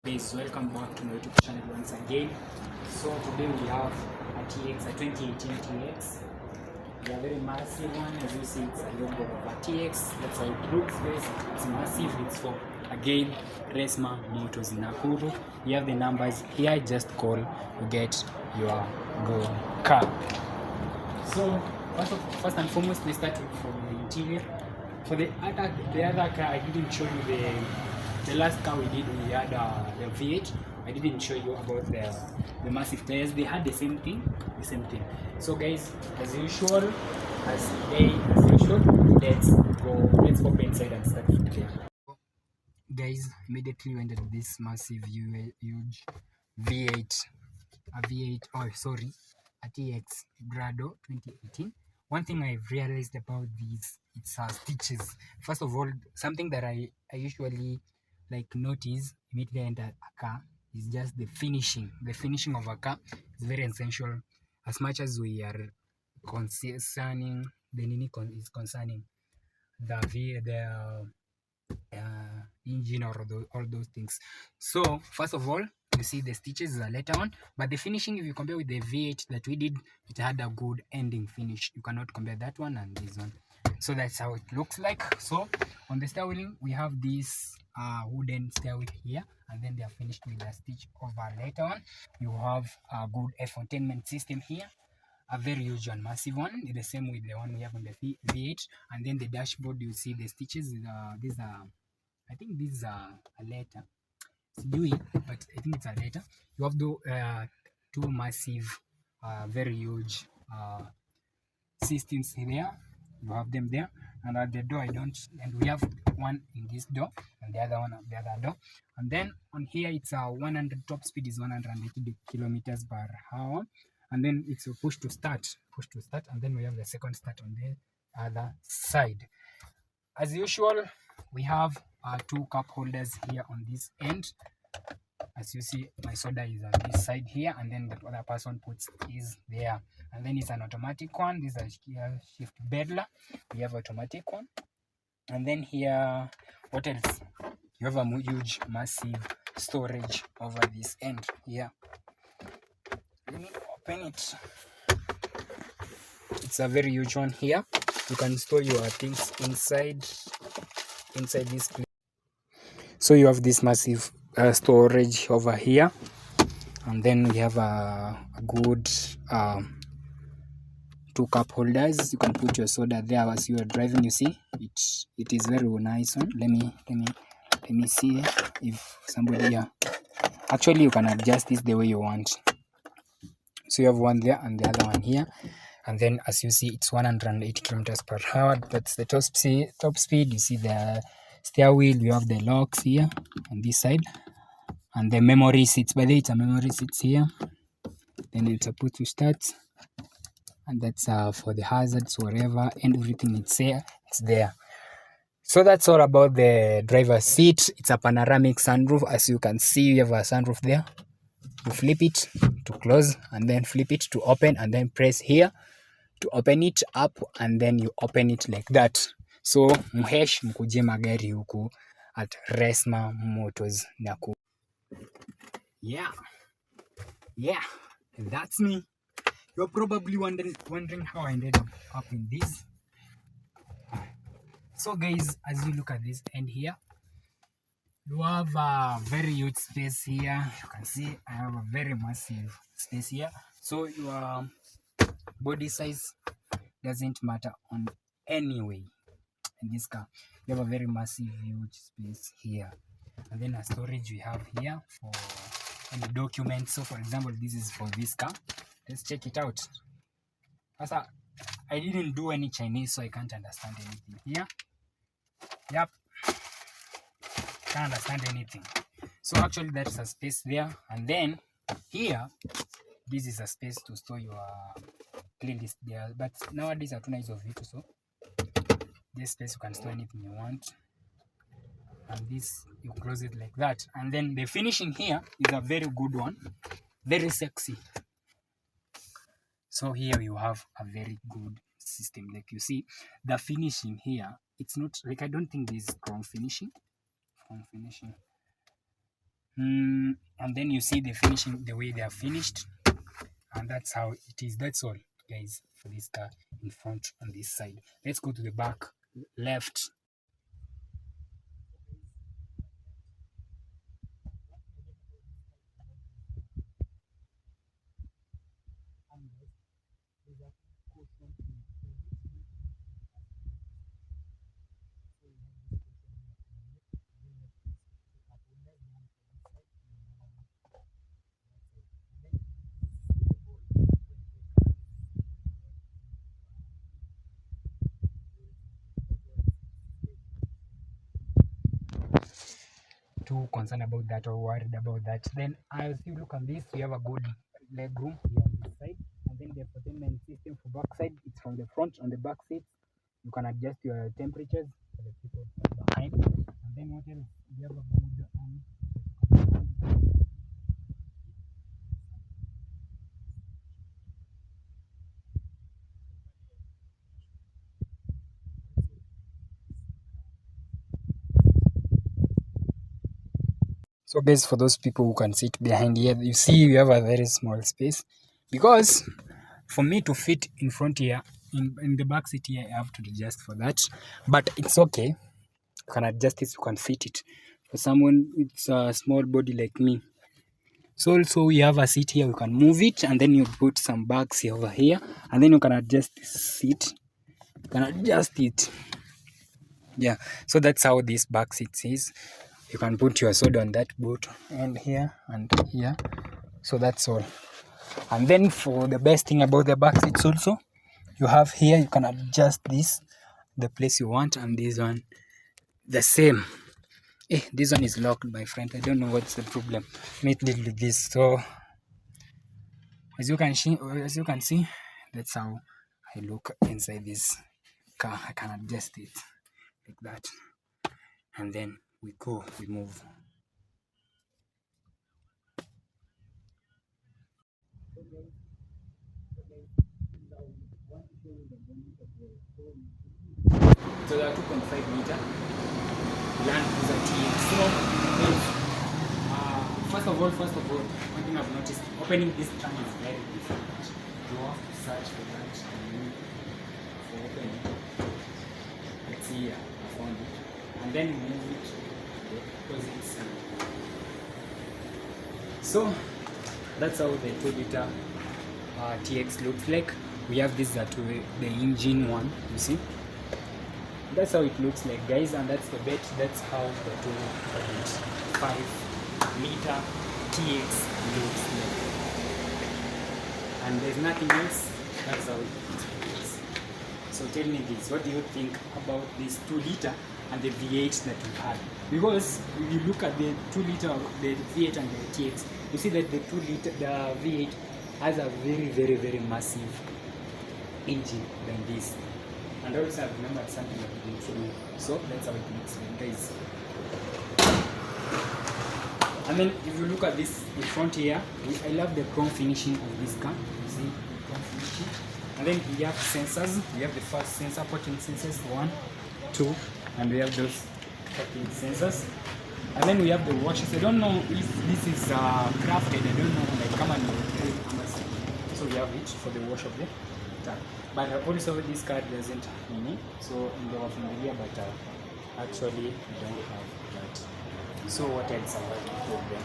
Guys, welcome back to my YouTube channel once again. So today we have a TX, a 2018 TX. A very massive one. As you see, it's a logo of a TX. That's how it looks, guys. It's massive. It's for, again, Resma Motors in Nakuru. You have the numbers here. Just call to get your good car. So first and foremost, let's start from the interior. For the other car, I didn't show you the last car we did. We had the V8. I didn't show you about the massive tires. They had the same thing. So guys, as usual, let's go inside and start from there. Guys, immediately went into this massive, huge V8, a TX Grado 2018. One thing I've realized about these, it's stitches. First of all, something that I usually notice immediately I enter a car is just the finishing. The finishing of a car is very essential as much as we are concerning is concerning the engine or all those things. So first of all, you see the stitches are later on, but the finishing, if you compare with the V8 that we did, it had a good ending finish. You cannot compare that one and this one. So that's how it looks like. So on the steering, we have this wooden steering here, and then they are finished with a stitch over later on. You have a good infotainment system here, a very huge and massive one, the same with the one we have on the V8. And then the dashboard, you see the stitches. These are, I think these are a letter. It's Dewey, but I think it's a letter. You have the two massive, very huge systems there. You have them there, and at the door I don't. And we have one in this door, and the other one at the other door. And then on here it's a 100 top speed is 180 kilometers per hour, and then it's a push to start, and then we have the second start on the other side. As usual, we have two cup holders here on this end. As you see, my soda is on this side here, and then the other person puts is there. And then it's an automatic one. This is a shift bedler. We have automatic one. And then here, what else? You have a huge, massive storage over this end here. Let me open it. It's a very huge one here. You can store your things inside this place. So you have this massive storage over here, and then we have a good two cup holders. You can put your soda there as you are driving. You see, it is very nice one. Let me see if somebody here. Actually, you can adjust this the way you want. So you have one there and the other one here. And then as you see, it's 180 kilometers per hour. That's the top speed. You see the steer wheel. You have the locks here on this side, and the memory seats. By the way, it's a memory seats here. Then it's a put to start, and that's for the hazards, whatever, and everything it's there. So that's all about the driver's seat. It's a panoramic sunroof. As you can see, you have a sunroof there. You flip it to close, and then flip it to open, and then press here to open it up, and then you open it like that. So mhesh mkuje magari huku at Resma Motors Nakuru. Yeah, that's me. You're probably wondering how I ended up in this. So guys, as you look at this end here, you have a very huge space here. You can see I have a very massive space here. So your body size doesn't matter on any way. In this car, you have a very massive, huge space here. And then a storage we have here for any documents. So for example, this is for this car. Let's check it out. I didn't do any Chinese, so I can't understand anything here. Yep, can't understand anything. So actually that's a space there. And then here, this is a space to store your playlist there. But nowadays hatuna hizo vitu, so this space you can store anything you want. And this, you close it like that. And then the finishing here is a very good one, very sexy. So here you have a very good system. Like you see, the finishing here, it's not like, I don't think this is chrome finishing. And then you see the finishing, the way they are finished, and that's how it is. That's all, guys, for this car in front on this side. Let's go to the back left. Too concerned about that or worried about that. Then as you look on this, you have a good leg room here on this side, and then the infotainment system for back side, it's from the front. On the back seats, you can adjust your temperatures for the people behind. And then what else? You have a good so guys, for those people who can sit behind here, you see you have a very small space, because for me to fit in front here, in the back seat here, I have to adjust for that, but it's okay. You can adjust it, you can fit it. For someone with a small body like me, so also we have a seat here, you can move it, and then you put some bags over here, and then you can adjust this seat, you can adjust it. Yeah, so that's how this back seat is. You can put your soda on that boot and here and here. So that's all. And then for the best thing about the back seats also, you have here, you can adjust this the place you want, and this one the same. This one is locked, my friend. I don't know what's the problem. Let me deal with this. So as you can see, that's how I look inside this car. I can adjust it like that, and then we move. So there are 2.5-liter Land Cruiser TX. So first of all, one thing I've noticed, opening this trunk is very difficult. You have to search for that for opening. Let's see here, I found it. And then move it because it's so that's how the 2-liter TX looks like. We have this the engine one, you see. That's how it looks like, guys, and that's the bet. That's how the 2.5-liter TX looks like. And there's nothing else. That's how it is. So tell me this: what do you think about this 2-liter and the V8 that we had? Because if you look at the 2-liter, the V8 and the TX, you see that the 2-liter, the V8 has a very massive engine than this. And also I've remembered something that we didn't show you. So that's how it looks like, guys. And then if you look at this in front here, I love the chrome finishing of this car. You see the chrome finishing. And then we have sensors. We have the first sensor, porting sensors, 1, 2, and we have those porting sensors. And then we have the washes. I don't know if this is crafted. I don't know, like come and so we have it for the wash of the tank. But also this car doesn't have any, so in the familiar, but actually we don't have that. So what else about the problem?